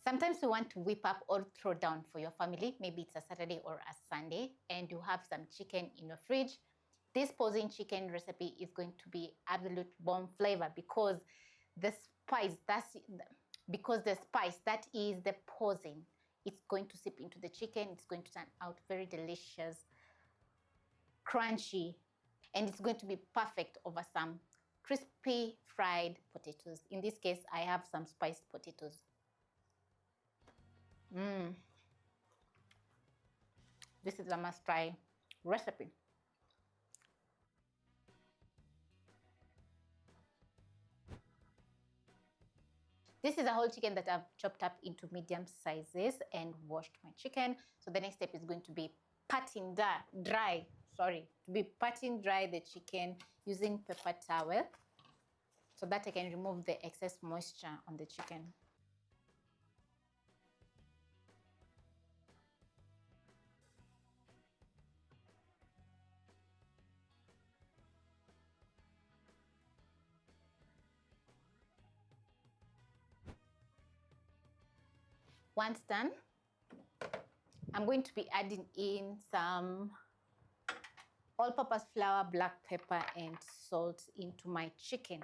Sometimes you want to whip up or throw down for your family. Maybe it's a Saturday or a Sunday and you have some chicken in your fridge. This 𝗶𝗲𝗃𝗁 chicken recipe is going to be absolute bomb flavor because the spice that is the 𝗶𝗲𝗃, it's going to seep into the chicken. It's going to turn out very delicious, crunchy, and it's going to be perfect over some crispy fried potatoes. In this case, I have some spiced potatoes. This is a must-try recipe. This is a whole chicken that I've chopped up into medium sizes and washed my chicken. So the next step is going to be patting dry the chicken using paper towel so that I can remove the excess moisture on the chicken. Once done, I'm going to be adding in some all-purpose flour, black pepper, and salt into my chicken.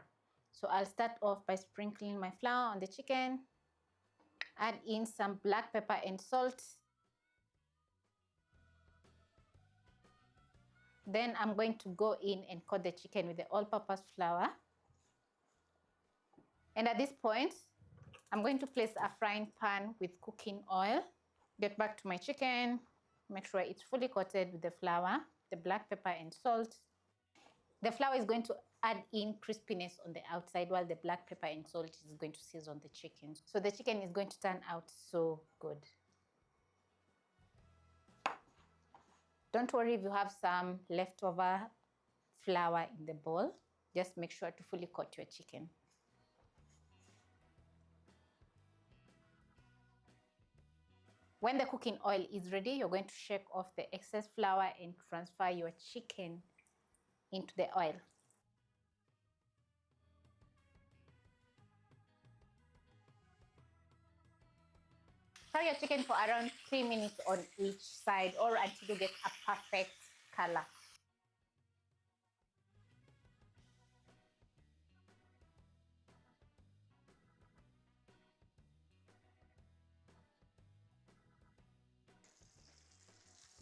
So I'll start off by sprinkling my flour on the chicken, add in some black pepper and salt. Then I'm going to go in and coat the chicken with the all-purpose flour. And at this point, I'm going to place a frying pan with cooking oil. Get back to my chicken, make sure it's fully coated with the flour, the black pepper and salt. The flour is going to add in crispiness on the outside while the black pepper and salt is going to season the chicken. So the chicken is going to turn out so good. Don't worry if you have some leftover flour in the bowl. Just make sure to fully coat your chicken. When the cooking oil is ready, you're going to shake off the excess flour and transfer your chicken into the oil. Fry your chicken for around 3 minutes on each side or until you get a perfect color.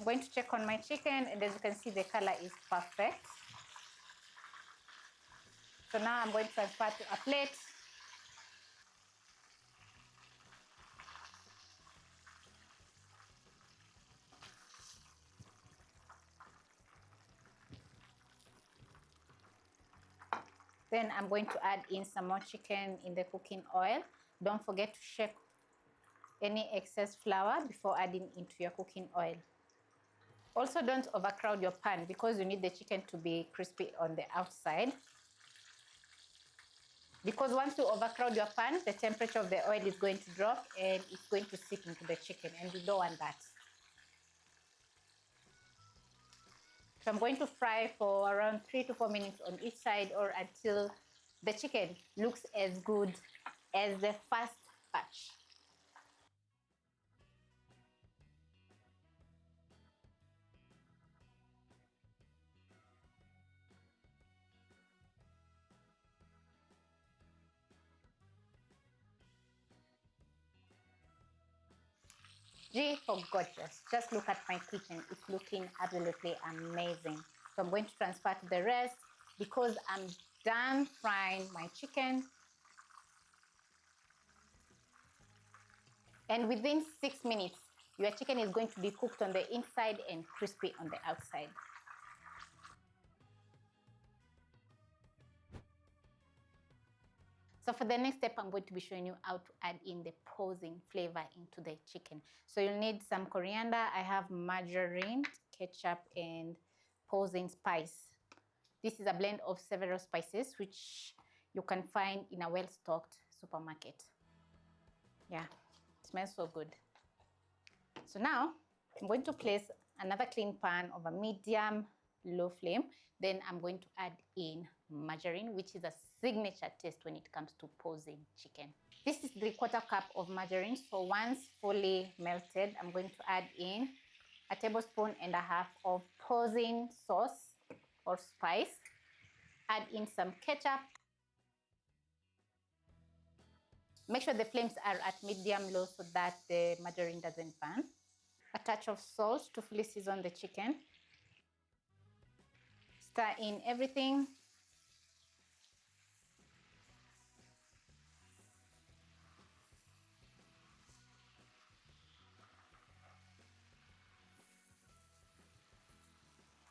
I'm going to check on my chicken, and as you can see, the color is perfect. So now I'm going to transfer to a plate. Then I'm going to add in some more chicken in the cooking oil. Don't forget to shake any excess flour before adding into your cooking oil. Also, don't overcrowd your pan because you need the chicken to be crispy on the outside. Because once you overcrowd your pan, the temperature of the oil is going to drop and it's going to seep into the chicken, and you don't want that. So I'm going to fry for around 3 to 4 minutes on each side or until the chicken looks as good as the first batch. G for gorgeous. Just look at my kitchen. It's looking absolutely amazing. So I'm going to transfer to the rest because I'm done frying my chicken. And within 6 minutes, your chicken is going to be cooked on the inside and crispy on the outside. So for the next step, I'm going to be showing you how to add in the 𝗶𝗲𝗃𝗁 flavor into the chicken. So you'll need some coriander. I have margarine, ketchup, and 𝗶𝗲𝗃 spice. This is a blend of several spices which you can find in a well-stocked supermarket. Yeah, it smells so good. So now I'm going to place another clean pan over medium low flame. Then I'm going to add in margarine, which is a signature taste when it comes to 𝗶𝗲𝗃 chicken. This is 3/4 cup of margarine. So once fully melted, I'm going to add in 1.5 tablespoons of Poussin sauce or spice. Add in some ketchup. Make sure the flames are at medium-low so that the margarine doesn't burn. A touch of salt to fully season the chicken. Stir in everything.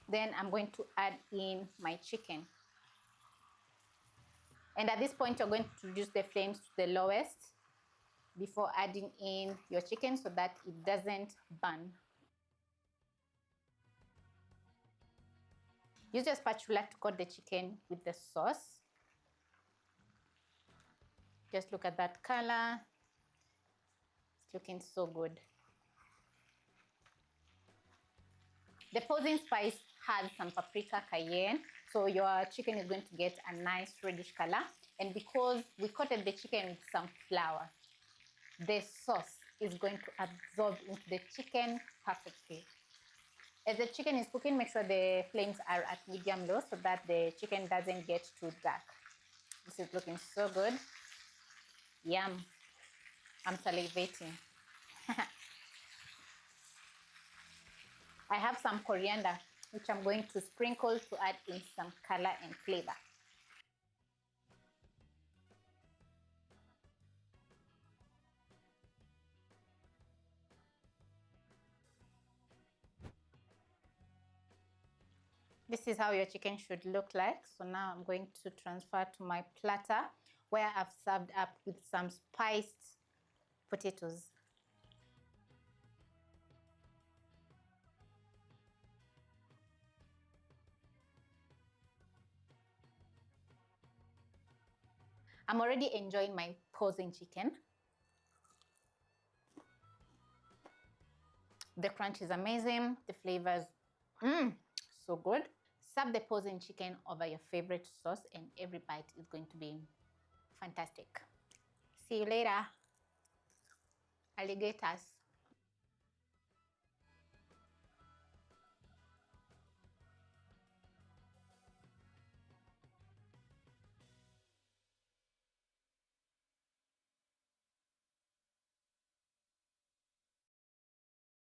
Then I'm going to add in my chicken. And at this point, you're going to reduce the flames to the lowest before adding in your chicken so that it doesn't burn. Use your spatula to coat the chicken with the sauce. Just look at that color. It's looking so good. The Poussin spice has some paprika cayenne, so your chicken is going to get a nice reddish color. And because we coated the chicken with some flour, the sauce is going to absorb into the chicken perfectly. As the chicken is cooking, make sure the flames are at medium-low so that the chicken doesn't get too dark. This is looking so good. Yum. I'm salivating. I have some coriander, which I'm going to sprinkle to add in some color and flavor. This is how your chicken should look like. So now I'm going to transfer to my platter where I've served up with some spiced potatoes. I'm already enjoying my Poussin chicken. The crunch is amazing. The flavors, so good. Serve the Poussin chicken over your favorite sauce and every bite is going to be fantastic. See you later, alligators.